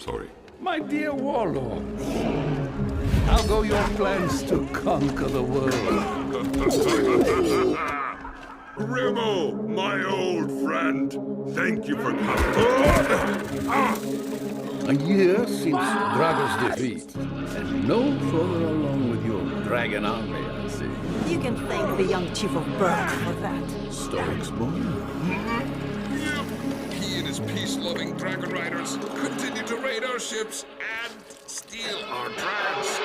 Sorry. My dear warlords, how go your plans to conquer the world? Remo, my old friend, thank you for coming. A year since Drago's defeat, and no further along with your dragon army, I see. You can thank the young chief of Berg for that. Stoick's born. He and his peace-loving dragon riders continue to raid our ships and steal our dragons.